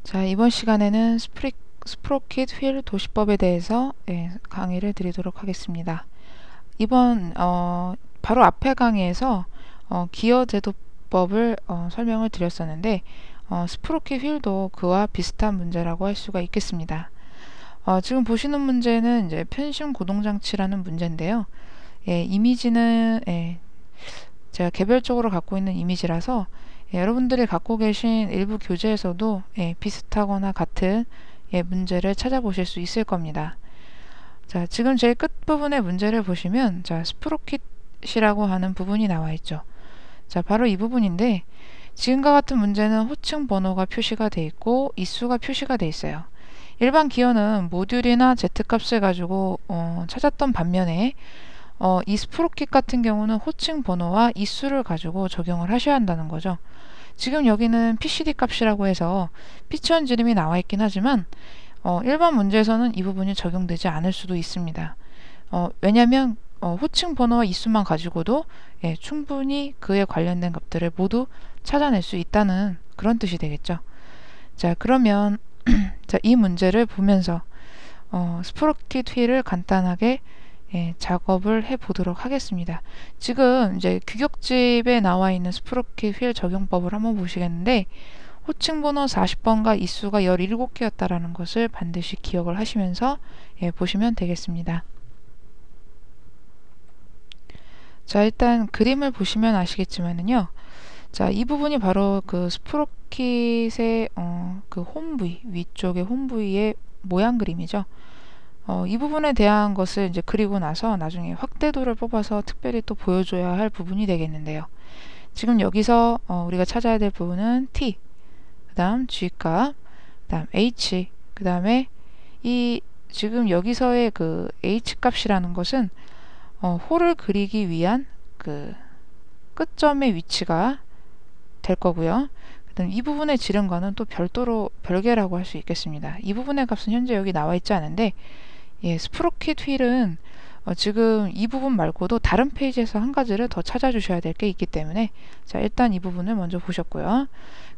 자, 이번 시간에는 스프로킷 휠 도시법에 대해서 강의를 드리도록 하겠습니다. 이번 바로 앞에 강의에서 기어 제도법을 설명을 드렸었는데 스프로킷 휠도 그와 비슷한 문제라고 할 수가 있겠습니다. 지금 보시는 문제는 이제 편심 고동장치라는 문제인데요. 이미지는 제가 개별적으로 갖고 있는 이미지라서 여러분들이 갖고 계신 일부 교재에서도 비슷하거나 같은 문제를 찾아보실 수 있을 겁니다. 자, 지금 제일 끝부분의 문제를 보시면 자, 스프로킷이라고 하는 부분이 나와 있죠. 자, 바로 이 부분인데 지금과 같은 문제는 호칭 번호가 표시가 되어 있고 이수가 표시가 되어 있어요. 일반 기어는 모듈이나 Z값을 가지고 찾았던 반면에 이 스프로킷 같은 경우는 호칭 번호와 이수를 가지고 적용을 하셔야 한다는 거죠. 지금 여기는 PCD 값이라고 해서 피치원 지름이 나와 있긴 하지만 일반 문제에서는 이 부분이 적용되지 않을 수도 있습니다. 왜냐하면 호칭 번호와 이수만 가지고도 충분히 그에 관련된 값들을 모두 찾아낼 수 있다는 그런 뜻이 되겠죠. 자, 그러면 자, 이 문제를 보면서 스프로킷 휠을 간단하게 작업을 해 보도록 하겠습니다. 지금 이제 규격집에 나와 있는 스프로킷 휠 적용법을 한번 보시겠는데 호칭 번호 40번과 이수가 17개였다라는 것을 반드시 기억을 하시면서 보시면 되겠습니다. 자, 일단 그림을 보시면 아시겠지만은요. 자, 이 부분이 바로 그 스프로킷의 그 홈 부위, 위쪽의 홈 부위의 모양 그림이죠. 이 부분에 대한 것을 이제 그리고 나서 나중에 확대도를 뽑아서 특별히 또 보여줘야 할 부분이 되겠는데요. 지금 여기서 우리가 찾아야 될 부분은 T, 그 다음 G값, 그 다음 H, 그 다음에 이 지금 여기서의 그 H 값이라는 것은 홀을 그리기 위한 그 끝점의 위치가 될 거고요. 그다음 이 부분의 지름과는 또 별도로 별개라고 할 수 있겠습니다. 이 부분의 값은 현재 여기 나와 있지 않은데 스프로킷 휠은 지금 이 부분 말고도 다른 페이지에서 한 가지를 더 찾아주셔야 될 게 있기 때문에 자, 일단 이 부분을 먼저 보셨고요.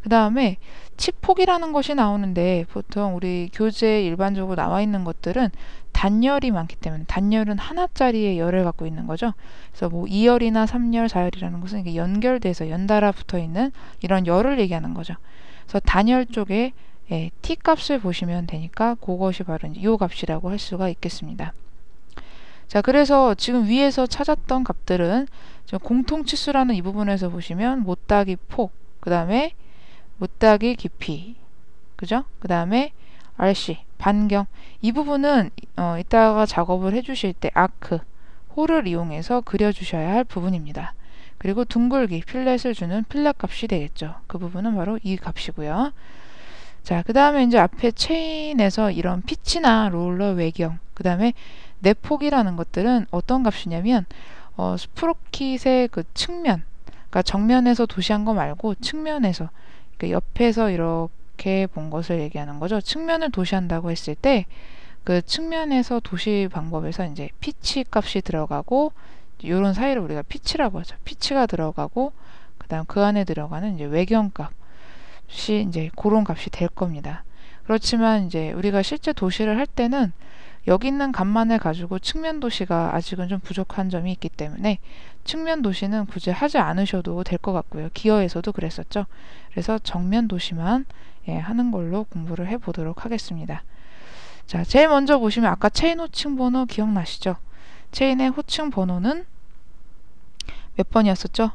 그 다음에 칩폭이라는 것이 나오는데 보통 우리 교재에 일반적으로 나와 있는 것들은 단열이 많기 때문에 단열은 하나짜리의 열을 갖고 있는 거죠. 그래서 뭐 2열이나 3열, 4열이라는 것은 이게 연결돼서 연달아 붙어 있는 이런 열을 얘기하는 거죠. 그래서 단열 쪽에 t 값을 보시면 되니까 그것이 바로 이 값이라고 할 수가 있겠습니다. 자, 그래서 지금 위에서 찾았던 값들은 공통치수라는 이 부분에서 보시면 못따기 폭, 그 다음에 못따기 깊이, 그죠? 그 다음에 RC, 반경. 이 부분은 이따가 작업을 해주실 때 아크, 홀을 이용해서 그려주셔야 할 부분입니다. 그리고 둥글기, 필렛을 주는 필렛 값이 되겠죠. 그 부분은 바로 이 값이고요. 자, 그 다음에 이제 앞에 체인에서 이런 피치나 롤러 외경, 그 다음에 내폭이라는 것들은 어떤 값이냐면 스프로킷의 그 측면, 그러니까 정면에서 도시한 거 말고 측면에서, 그러니까 옆에서 이렇게 본 것을 얘기하는 거죠. 측면을 도시한다고 했을 때 그 측면에서 도시 방법에서 이제 피치 값이 들어가고 이런 사이를 우리가 피치라고 하죠. 피치가 들어가고 그다음 그 안에 들어가는 이제 외경 값이 이제 그런 값이 될 겁니다. 그렇지만 이제 우리가 실제 도시를 할 때는 여기 있는 값만을 가지고 측면 도시가 아직은 좀 부족한 점이 있기 때문에 측면 도시는 굳이 하지 않으셔도 될 것 같고요. 기어에서도 그랬었죠. 그래서 정면 도시만 하는 걸로 공부를 해보도록 하겠습니다. 자, 제일 먼저 보시면 아까 체인 호칭 번호 기억나시죠? 체인의 호칭 번호는 몇 번이었었죠?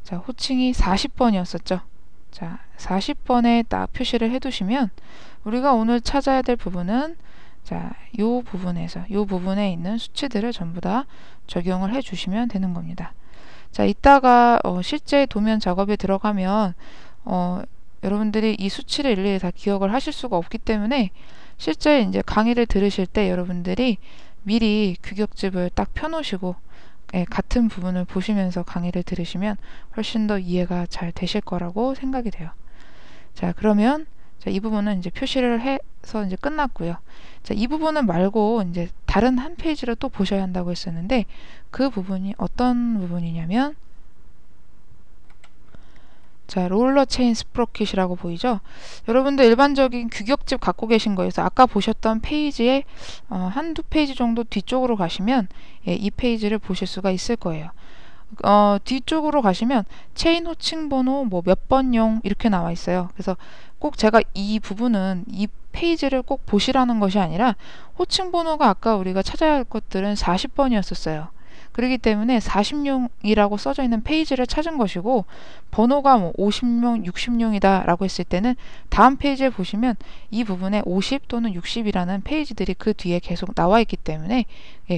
자, 호칭이 40번이었었죠. 자, 40번에 딱 표시를 해두시면 우리가 오늘 찾아야 될 부분은 자, 요 부분에 있는 수치들을 전부 다 적용을 해주시면 되는 겁니다. 자, 이따가 실제 도면 작업에 들어가면 여러분들이 이 수치를 일일이 다 기억을 하실 수가 없기 때문에 실제 이제 강의를 들으실 때 여러분들이 미리 규격집을 딱 펴놓으시고 같은 부분을 보시면서 강의를 들으시면 훨씬 더 이해가 잘 되실 거라고 생각이 돼요. 자, 그러면 자, 이 부분은 이제 표시를 해서 이제 끝났고요. 자, 이 부분은 말고 이제 다른 한 페이지를 또 보셔야 한다고 했었는데 그 부분이 어떤 부분이냐면 자, 롤러 체인 스프로킷이라고 보이죠? 여러분들 일반적인 규격집 갖고 계신 거에서 아까 보셨던 페이지에 한두 페이지 정도 뒤쪽으로 가시면 이 페이지를 보실 수가 있을 거예요. 뒤쪽으로 가시면 체인 호칭 번호 뭐 몇 번용 이렇게 나와 있어요. 그래서 꼭 제가 이 부분은 이 페이지를 꼭 보시라는 것이 아니라 호칭 번호가 아까 우리가 찾아야 할 것들은 40번이었었어요. 그렇기 때문에 40용이라고 써져 있는 페이지를 찾은 것이고, 번호가 뭐 50용, 60용이다 라고 했을 때는 다음 페이지에 보시면 이 부분에 50 또는 60이라는 페이지들이 그 뒤에 계속 나와 있기 때문에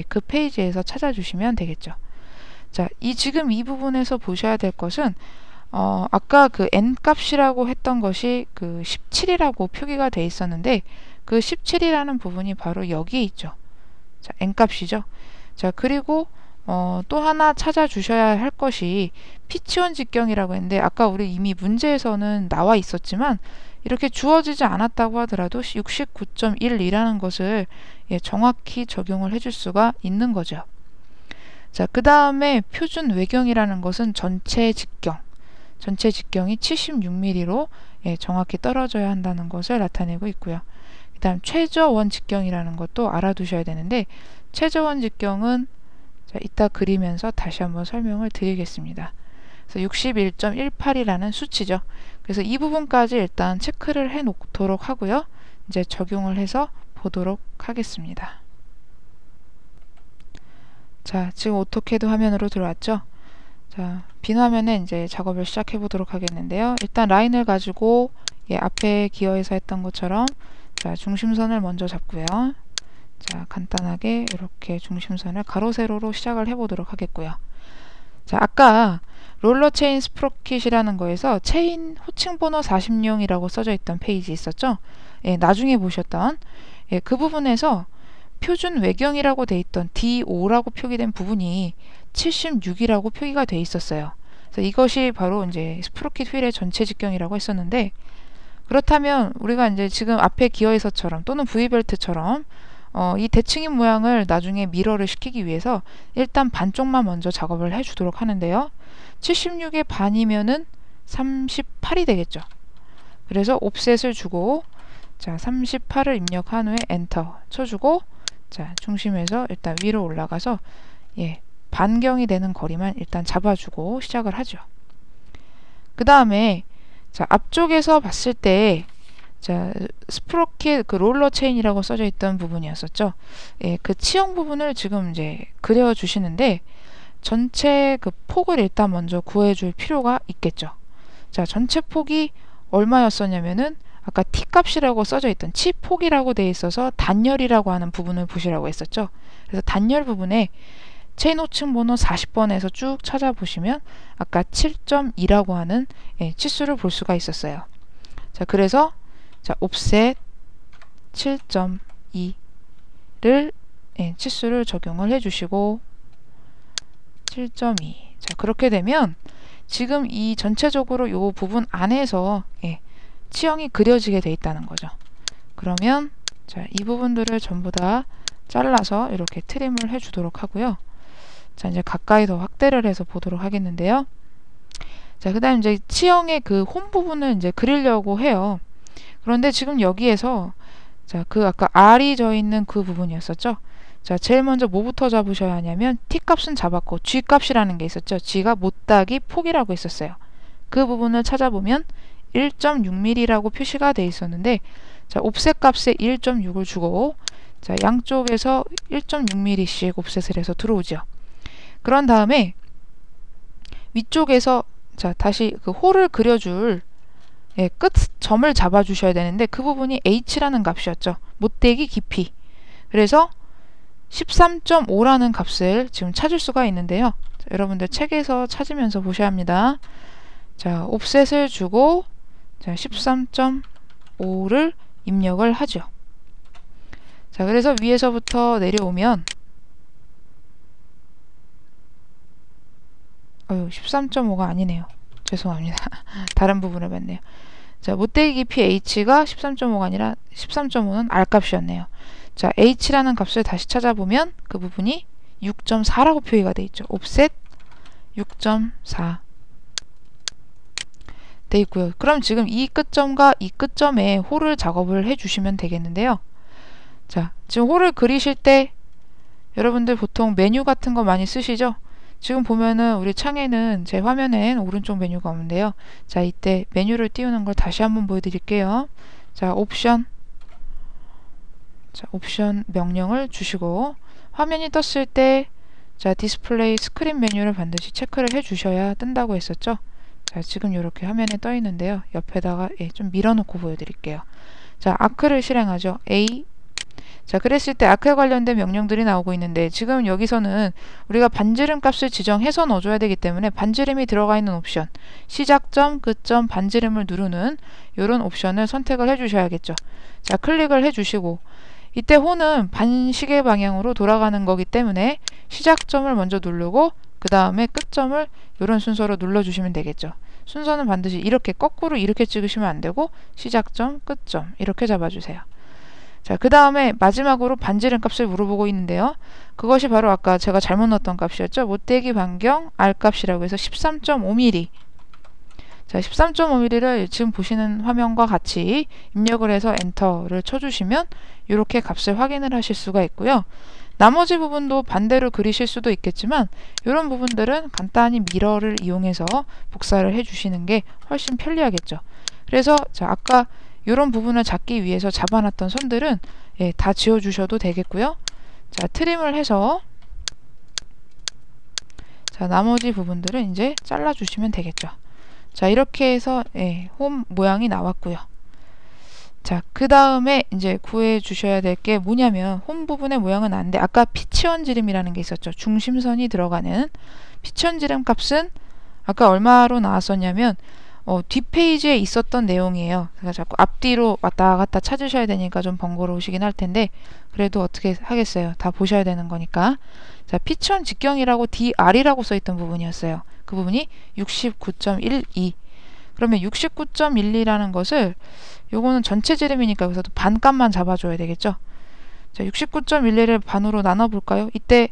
그 페이지에서 찾아주시면 되겠죠. 자, 지금 이 부분에서 보셔야 될 것은 아까 그 n 값이라고 했던 것이 그 17이라고 표기가 돼 있었는데, 그 17이라는 부분이 바로 여기에 있죠. 자, n 값이죠. 자, 그리고 또 하나 찾아주셔야 할 것이 피치원 직경이라고 했는데, 아까 우리 이미 문제에서는 나와 있었지만 이렇게 주어지지 않았다고 하더라도 69.12라는 것을 정확히 적용을 해줄 수가 있는 거죠. 자, 그 다음에 표준 외경이라는 것은 전체 직경이 76mm로 정확히 떨어져야 한다는 것을 나타내고 있고요. 그 다음 최저원 직경이라는 것도 알아두셔야 되는데, 최저원 직경은 자, 이따 그리면서 다시 한번 설명을 드리겠습니다. 그래서 61.18이라는 수치죠. 그래서 이 부분까지 일단 체크를 해 놓도록 하고요. 이제 적용을 해서 보도록 하겠습니다. 자, 지금 오토캐드 화면으로 들어왔죠? 자, 빈 화면에 이제 작업을 시작해 보도록 하겠는데요. 일단 라인을 가지고 앞에 기어에서 했던 것처럼 자, 중심선을 먼저 잡고요. 자, 간단하게 이렇게 중심선을 가로 세로로 시작을 해 보도록 하겠고요. 자, 아까 롤러 체인 스프로킷이라는 거에서 체인 호칭 번호 40용이라고 써져 있던 페이지 있었죠? 나중에 보셨던 그 부분에서 표준 외경이라고 돼 있던 D5라고 표기된 부분이 76이라고 표기가 돼 있었어요. 그래서 이것이 바로 이제 스프로킷 휠의 전체 직경이라고 했었는데, 그렇다면 우리가 이제 지금 앞에 기어에서처럼 또는 V벨트처럼 이 대칭인 모양을 나중에 미러를 시키기 위해서 일단 반쪽만 먼저 작업을 해주도록 하는데요. 76의 반이면은 38이 되겠죠. 그래서 옵셋을 주고 자, 38을 입력한 후에 엔터 쳐주고, 자, 중심에서 일단 위로 올라가서 반경이 되는 거리만 일단 잡아주고 시작을 하죠. 그 다음에 자, 앞쪽에서 봤을 때 자, 스프로킷 그 롤러 체인이라고 써져 있던 부분이었었죠. 그 치형 부분을 지금 이제 그려 주시는데, 전체 그 폭을 일단 먼저 구해줄 필요가 있겠죠. 자, 전체 폭이 얼마였었냐면은 아까 T값이라고 써져 있던 치폭이라고 되어 있어서 단열이라고 하는 부분을 보시라고 했었죠. 그래서 단열 부분에 체인 호칭 번호 40번에서 쭉 찾아보시면 아까 7.2라고 하는 치수를 볼 수가 있었어요. 자, 그래서 자, 옵셋 7.2를 치수를 적용을 해주시고 7.2. 자, 그렇게 되면 지금 이 전체적으로 이 부분 안에서 치형이 그려지게 돼 있다는 거죠. 그러면 자, 이 부분들을 전부 다 잘라서 이렇게 트림을 해주도록 하고요. 자, 이제 가까이 더 확대를 해서 보도록 하겠는데요. 자, 그 다음 이제 치형의 그 홈 부분을 이제 그리려고 해요. 그런데 지금 여기에서 자, 그 아까 R이 져 있는 그 부분이었었죠. 자, 제일 먼저 뭐부터 잡으셔야 하냐면 T값은 잡았고 G값이라는 게 있었죠. G가 못따기 폭이라고 있었어요. 그 부분을 찾아보면 1.6mm라고 표시가 돼 있었는데, 자, 옵셋 값에 1.6을 주고 자, 양쪽에서 1.6mm씩 옵셋을 해서 들어오죠. 그런 다음에 위쪽에서 자, 다시 그 홀을 그려줄 끝 점을 잡아 주셔야 되는데, 그 부분이 H라는 값이었죠. 못대기 깊이. 그래서 13.5라는 값을 지금 찾을 수가 있는데요. 자, 여러분들 책에서 찾으면서 보셔야 합니다. 자, 옵셋을 주고 자, 13.5를 입력을 하죠. 자, 그래서 위에서부터 내려오면 13.5가 아니네요. 죄송합니다. 다른 부분을 봤네요. 자, 못대기 깊이 H가 13.5가 아니라 13.5는 R값이었네요. 자, H라는 값을 다시 찾아보면 그 부분이 6.4라고 표기가 되어 있죠. 옵셋 6.4. 돼 있고요. 그럼 지금 이 끝점과 이 끝점에 홀을 작업을 해주시면 되겠는데요. 자, 지금 홀을 그리실 때 여러분들 보통 메뉴 같은 거 많이 쓰시죠? 지금 보면은 우리 창에는 제 화면엔 오른쪽 메뉴가 없는데요. 자, 이때 메뉴를 띄우는 걸 다시 한번 보여드릴게요. 자, 옵션. 자, 옵션 명령을 주시고 화면이 떴을 때 자, 디스플레이 스크린 메뉴를 반드시 체크를 해 주셔야 뜬다고 했었죠. 자, 지금 이렇게 화면에 떠 있는데요. 옆에다가 좀 밀어놓고 보여드릴게요. 자, 아크를 실행하죠. A. 자, 그랬을 때 아크에 관련된 명령들이 나오고 있는데 지금 여기서는 우리가 반지름 값을 지정해서 넣어줘야 되기 때문에 반지름이 들어가 있는 옵션, 시작점, 끝점, 반지름을 누르는 이런 옵션을 선택을 해주셔야겠죠. 자, 클릭을 해주시고 이때 호는 반시계 방향으로 돌아가는 거기 때문에 시작점을 먼저 누르고 그 다음에 끝점을 이런 순서로 눌러주시면 되겠죠. 순서는 반드시 이렇게 거꾸로 이렇게 찍으시면 안 되고 시작점, 끝점 이렇게 잡아주세요. 자, 그 다음에 마지막으로 반지름 값을 물어보고 있는데요. 그것이 바로 아까 제가 잘못 넣었던 값이었죠. 못대기 반경 R 값이라고 해서 13.5mm. 자, 13.5mm를 지금 보시는 화면과 같이 입력을 해서 엔터를 쳐주시면 이렇게 값을 확인을 하실 수가 있고요. 나머지 부분도 반대로 그리실 수도 있겠지만 이런 부분들은 간단히 미러를 이용해서 복사를 해주시는 게 훨씬 편리하겠죠. 그래서 자, 아까 이런 부분을 잡기 위해서 잡아놨던 선들은 다 지워주셔도 되겠고요. 자, 트림을 해서 자, 나머지 부분들은 이제 잘라주시면 되겠죠. 자, 이렇게 해서 홈 모양이 나왔고요. 자, 그 다음에 이제 구해 주셔야 될 게 뭐냐면 홈 부분의 모양은 아닌데 아까 피치원 지름이라는 게 있었죠. 중심선이 들어가는 피치원 지름 값은 아까 얼마로 나왔었냐면 뒷페이지에 있었던 내용이에요. 제가 자꾸 앞뒤로 왔다 갔다 찾으셔야 되니까 좀 번거로우시긴 할 텐데 그래도 어떻게 하겠어요. 다 보셔야 되는 거니까. 자, 피치원 직경이라고 DR이라고 써있던 부분이었어요. 그 부분이 69.12. 그러면 69.12라는 것을 요거는 전체 지름이니까 여기서도 반값만 잡아줘야 되겠죠. 자, 69.12를 반으로 나눠볼까요? 이때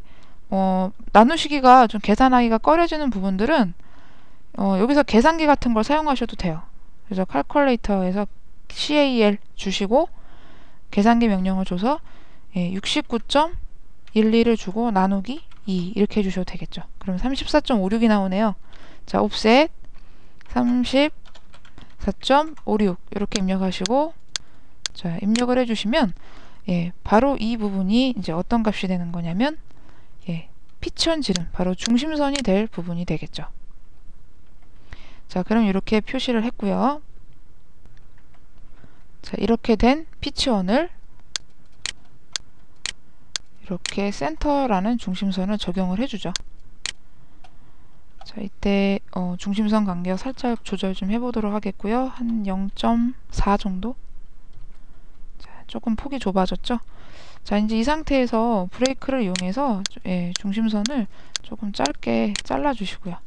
나누시기가 좀 계산하기가 꺼려지는 부분들은 여기서 계산기 같은 걸 사용하셔도 돼요. 그래서 칼큘레이터에서 CAL 주시고 계산기 명령을 줘서 69.12를 주고 나누기 2 이렇게 해주셔도 되겠죠. 그럼 34.56이 나오네요. 자, 옵셋 34.56 이렇게 입력하시고 자, 입력을 해주시면 바로 이 부분이 이제 어떤 값이 되는 거냐면 피치원 지름, 바로 중심선이 될 부분이 되겠죠. 자, 그럼 이렇게 표시를 했고요. 자, 이렇게 된 피치원을 이렇게 센터라는 중심선을 적용을 해주죠. 자, 이때 중심선 간격 살짝 조절 좀 해보도록 하겠고요. 한 0.4 정도? 자, 조금 폭이 좁아졌죠? 자, 이제 이 상태에서 브레이크를 이용해서 중심선을 조금 짧게 잘라주시고요.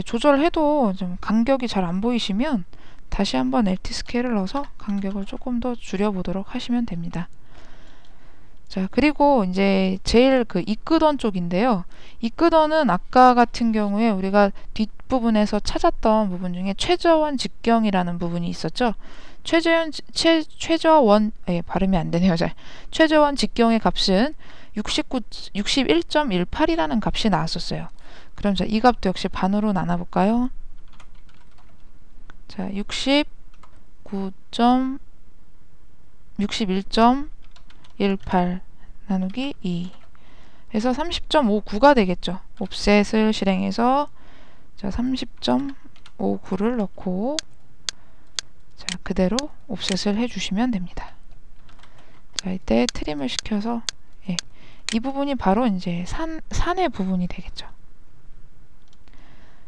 조절해도 좀 간격이 잘 안 보이시면 다시 한번 LT 스케일을 넣어서 간격을 조금 더 줄여보도록 하시면 됩니다. 자, 그리고 이제 제일 그 이끄던 쪽인데요. 이끄던은 아까 같은 경우에 우리가 뒷부분에서 찾았던 부분 중에 최저원 직경이라는 부분이 있었죠. 발음이 안 되네요. 잘. 최저원 직경의 값은 61.18이라는 값이 나왔었어요. 그럼 자, 이 값도 역시 반으로 나눠볼까요? 자, 61.18 나누기 2 해서 30.59가 되겠죠. 옵셋을 실행해서 자, 30.59를 넣고 자, 그대로 옵셋을 해주시면 됩니다. 자, 이때 트림을 시켜서 이 부분이 바로 이제 산의 부분이 되겠죠.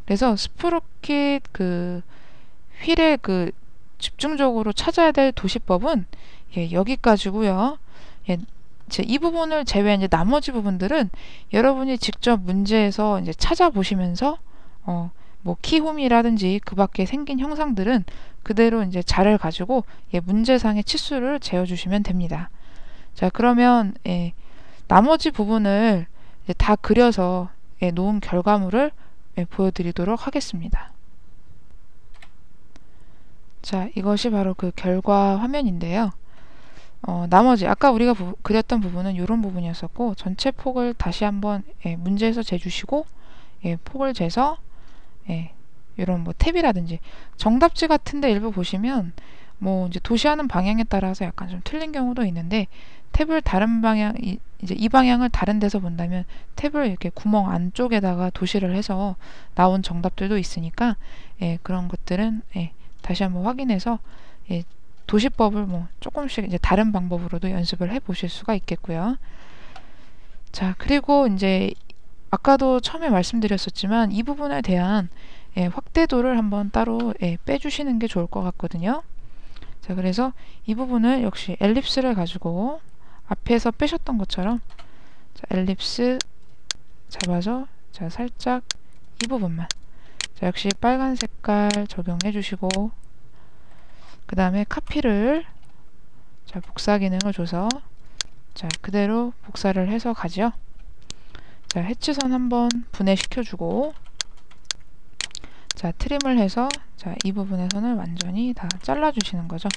그래서 스프로킷 그 휠의 그 집중적으로 찾아야 될 도시법은 여기까지고요. 이 부분을 제외한 이제 나머지 부분들은 여러분이 직접 문제에서 이제 찾아보시면서 뭐 키홈이라든지 그 밖에 생긴 형상들은 그대로 이제 자를 가지고 문제상의 치수를 재어주시면 됩니다. 자, 그러면 나머지 부분을 이제 다 그려서 놓은 결과물을 보여드리도록 하겠습니다. 자, 이것이 바로 그 결과 화면인데요. 나머지 아까 우리가 그렸던 부분은 이런 부분이었었고, 전체 폭을 다시 한번 문제에서 재주시고, 폭을 재서 이런 뭐 탭이라든지 정답지 같은데 일부 보시면 뭐 이제 도시하는 방향에 따라서 약간 좀 틀린 경우도 있는데, 탭을 다른 방향 이제 이 방향을 다른 데서 본다면 탭을 이렇게 구멍 안쪽에다가 도시를 해서 나온 정답들도 있으니까 그런 것들은 다시 한번 확인해서 도시법을 뭐 조금씩 이제 다른 방법으로도 연습을 해 보실 수가 있겠고요. 자, 그리고 이제 아까도 처음에 말씀드렸었지만 이 부분에 대한 확대도를 한번 따로 빼주시는 게 좋을 것 같거든요. 자, 그래서 이 부분을 역시 엘립스를 가지고 앞에서 빼셨던 것처럼, 자, 엘립스 잡아서 자, 살짝 이 부분만, 자, 역시 빨간 색깔 적용해 주시고, 그 다음에 카피를, 자, 복사 기능을 줘서 자, 그대로 복사를 해서 가죠. 자, 해치선 한번 분해시켜 주고, 자, 트림을 해서 자, 이 부분의 선을 완전히 다 잘라 주시는 거죠.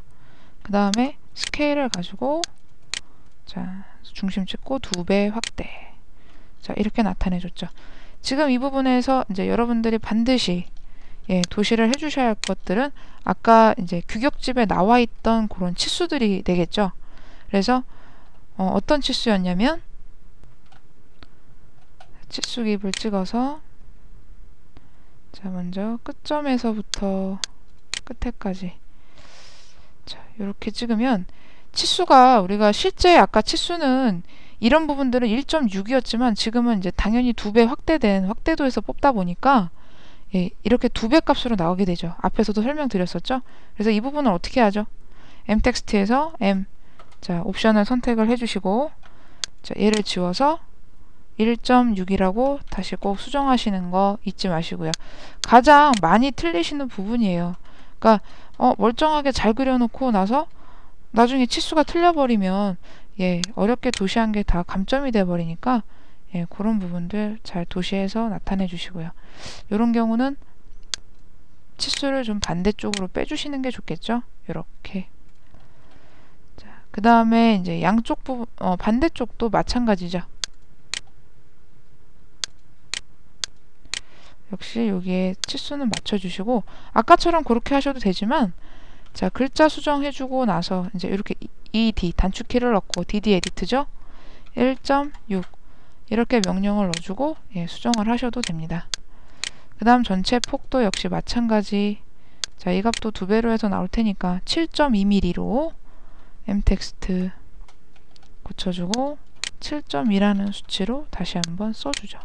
그 다음에 스케일을 가지고 자, 중심 찍고 2배 확대. 자, 이렇게 나타내 줬죠. 지금 이 부분에서 이제 여러분들이 반드시 도시를 해 주셔야 할 것들은 아까 이제 규격집에 나와 있던 그런 치수들이 되겠죠. 그래서 어떤 치수였냐면, 치수깁을 찍어서 자, 먼저 끝점에서부터 끝에까지 자, 이렇게 찍으면 치수가, 우리가 실제 아까 치수는 이런 부분들은 1.6이었지만 지금은 이제 당연히 2배 확대된 확대도에서 뽑다 보니까 이렇게 2배 값으로 나오게 되죠. 앞에서도 설명드렸었죠. 그래서 이 부분을 어떻게 하죠? M 텍스트에서 M, 자, 옵션을 선택을 해주시고, 자, 얘를 지워서 1.6이라고 다시 꼭 수정하시는 거 잊지 마시고요. 가장 많이 틀리시는 부분이에요. 그러니까 멀쩡하게 잘 그려놓고 나서 나중에 치수가 틀려버리면 어렵게 도시한 게 다 감점이 돼버리니까 그런 부분들 잘 도시해서 나타내 주시고요. 이런 경우는 치수를 좀 반대쪽으로 빼주시는 게 좋겠죠. 이렇게. 그 다음에 이제 양쪽 부분, 반대쪽도 마찬가지죠. 역시 여기에 치수는 맞춰주시고, 아까처럼 그렇게 하셔도 되지만, 자, 글자 수정해주고 나서 이제 이렇게 ED 단축키를 넣고 DD 에디트죠. 1.6 이렇게 명령을 넣어주고 수정을 하셔도 됩니다. 그 다음 전체 폭도 역시 마찬가지. 자, 이 값도 2배로 해서 나올 테니까 7.2mm로 M 텍스트 고쳐주고 7.2라는 수치로 다시 한번 써주죠.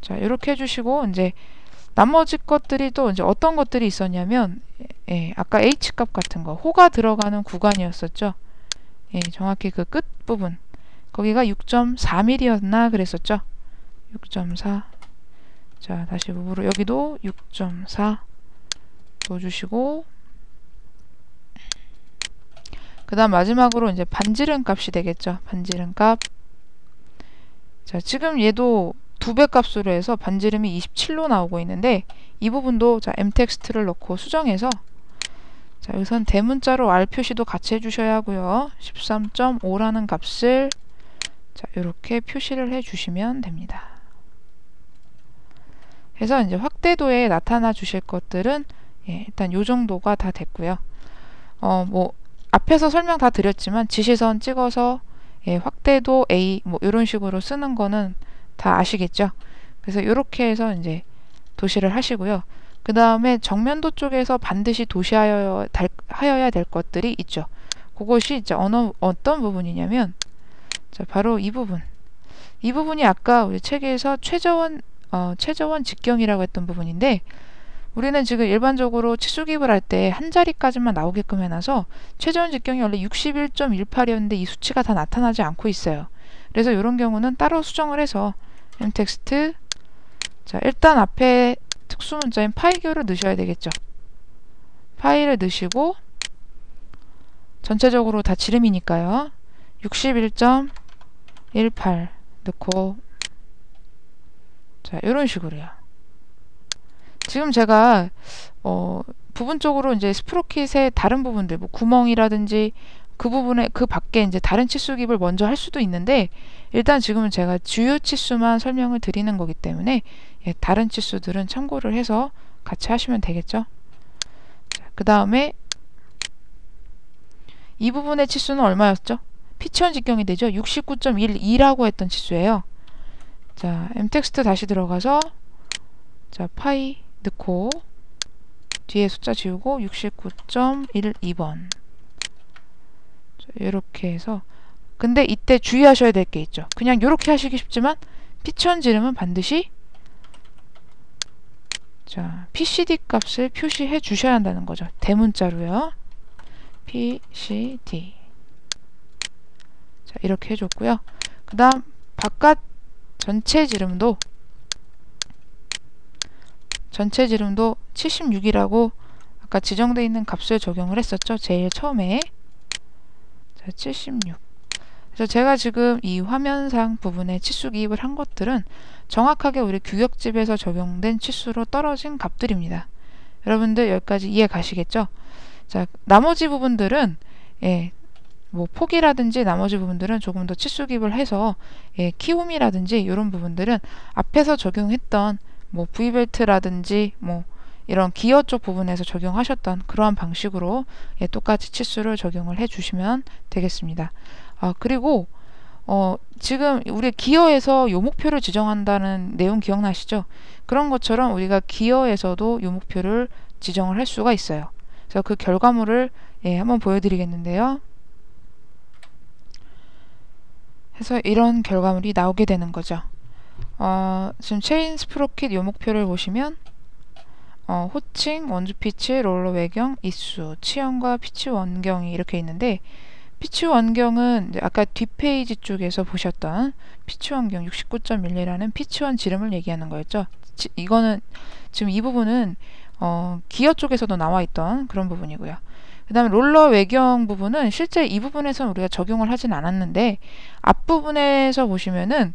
자, 이렇게 해주시고, 이제 나머지 것들이 또 이제 어떤 것들이 있었냐면, 아까 H 값 같은 거, 호가 들어가는 구간이었었죠. 정확히 그 끝 부분, 거기가 6.4mm였나 그랬었죠. 6.4. 자, 다시 부부로 여기도 6.4 넣어주시고, 그 다음 마지막으로 이제 반지름 값이 되겠죠. 반지름 값. 자, 지금 얘도 2배 값으로 해서 반지름이 27로 나오고 있는데, 이 부분도 자, M 텍스트를 넣고 수정해서, 자, 여기선 대문자로 R 표시도 같이 해주셔야 하고요. 13.5라는 값을 자, 이렇게 표시를 해주시면 됩니다. 그래서 이제 확대도에 나타나 주실 것들은 일단 요 정도가 다 됐고요. 뭐 앞에서 설명 다 드렸지만 지시선 찍어서 확대도 A 뭐 이런 식으로 쓰는 거는 다 아시겠죠? 그래서 이렇게 해서 이제 도시를 하시고요. 그 다음에 정면도 쪽에서 반드시 도시하여야 될 것들이 있죠. 그것이 이제 어떤 부분이냐면, 자, 바로 이 부분. 이 부분이 아까 우리 책에서 최저원 직경이라고 했던 부분인데, 우리는 지금 일반적으로 치수깁을 할 때 한 자리까지만 나오게끔 해놔서 최저원 직경이 원래 61.18이었는데 이 수치가 다 나타나지 않고 있어요. 그래서 이런 경우는 따로 수정을 해서 M 텍스트, 자, 일단 앞에 특수문자인 파이교를 넣으셔야 되겠죠. 파이를 넣으시고 전체적으로 다 지름이니까요. 61.18 넣고, 자, 이런 식으로요. 지금 제가 부분적으로 이제 스프로킷의 다른 부분들, 뭐 구멍이라든지 그 부분에 그 밖에 이제 다른 치수 기입을 먼저 할 수도 있는데, 일단 지금은 제가 주요 치수만 설명을 드리는 거기 때문에 예, 다른 치수들은 참고를 해서 같이 하시면 되겠죠. 그 다음에 이 부분의 치수는 얼마였죠? 피치원 직경이 되죠. 69.12라고 했던 치수예요. 자, m텍스트 다시 들어가서 자, 파이 넣고 뒤에 숫자 지우고 69.12번 이렇게 해서, 근데 이때 주의하셔야 될 게 있죠. 그냥 이렇게 하시기 쉽지만 피치원 지름은 반드시 자, PCD 값을 표시해 주셔야 한다는 거죠. 대문자로요. PCD. 자, 이렇게 해줬고요. 그 다음 바깥 전체 지름도 76이라고 아까 지정되어 있는 값을 적용을 했었죠. 제일 처음에. 자, 76. 그래서 제가 지금 이 화면상 부분에 치수 기입을 한 것들은 정확하게 우리 규격집에서 적용된 치수로 떨어진 값들입니다. 여러분들 여기까지 이해 가시겠죠? 자, 나머지 부분들은 예, 뭐 폭이라든지 나머지 부분들은 조금 더 치수 기입을 해서 예, 키움이라든지 이런 부분들은 앞에서 적용했던 뭐 V벨트라든지 뭐 이런 기어 쪽 부분에서 적용하셨던 그러한 방식으로 예, 똑같이 치수를 적용을 해 주시면 되겠습니다. 그리고 지금 우리 기어에서 요목표를 지정한다는 내용 기억나시죠? 그런 것처럼 우리가 기어에서도 요목표를 지정을 할 수가 있어요. 그래서 그 결과물을 예, 한번 보여드리겠는데요. 그래서 이런 결과물이 나오게 되는 거죠. 지금 체인 스프로킷 요목표를 보시면 호칭, 원주 피치, 롤러 외경, 이수, 치형과 피치 원경이 이렇게 있는데, 피치 원경은 아까 뒷페이지 쪽에서 보셨던 피치 원경 69.12라는 피치 원 지름을 얘기하는 거였죠. 이거는 지금 이 부분은 기어 쪽에서도 나와 있던 그런 부분이고요. 그 다음에 롤러 외경 부분은 실제 이 부분에서는 우리가 적용을 하진 않았는데, 앞부분에서 보시면은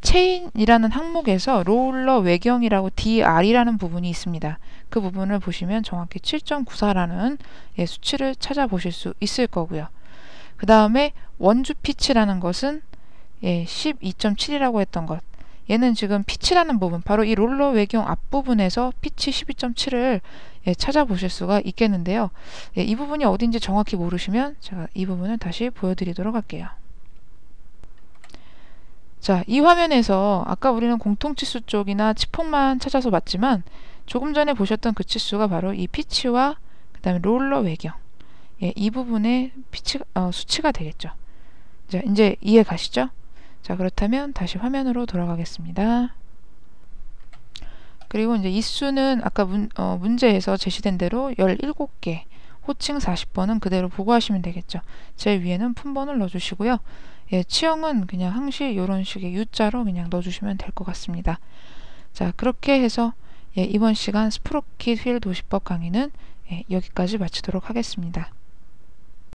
체인이라는 항목에서 롤러 외경이라고 DR이라는 부분이 있습니다. 그 부분을 보시면 정확히 7.94라는 예, 수치를 찾아보실 수 있을 거고요. 그 다음에 원주 피치라는 것은 예, 12.7이라고 했던 것. 얘는 지금 피치라는 부분, 바로 이 롤러 외경 앞부분에서 피치 12.7을 예, 찾아보실 수가 있겠는데요. 예, 이 부분이 어딘지 정확히 모르시면 제가 이 부분을 다시 보여드리도록 할게요. 자, 이 화면에서 아까 우리는 공통치수 쪽이나 치폭만 찾아서 봤지만 조금 전에 보셨던 그 치수가 바로 이 피치와 그 다음에 롤러 외경, 예, 이 부분의 수치가 되겠죠. 자, 이제 이해 가시죠? 자, 그렇다면 다시 화면으로 돌아가겠습니다. 그리고 이제 이 수는 아까 문제에서 제시된 대로 17개, 호칭 40번은 그대로 보고하시면 되겠죠. 제일 위에는 품번을 넣어주시고요. 예, 치형은 그냥 항시 이런 식의 U자로 그냥 넣어주시면 될 것 같습니다. 자, 그렇게 해서 예, 이번 시간 스프로킷 휠 도시법 강의는 예, 여기까지 마치도록 하겠습니다.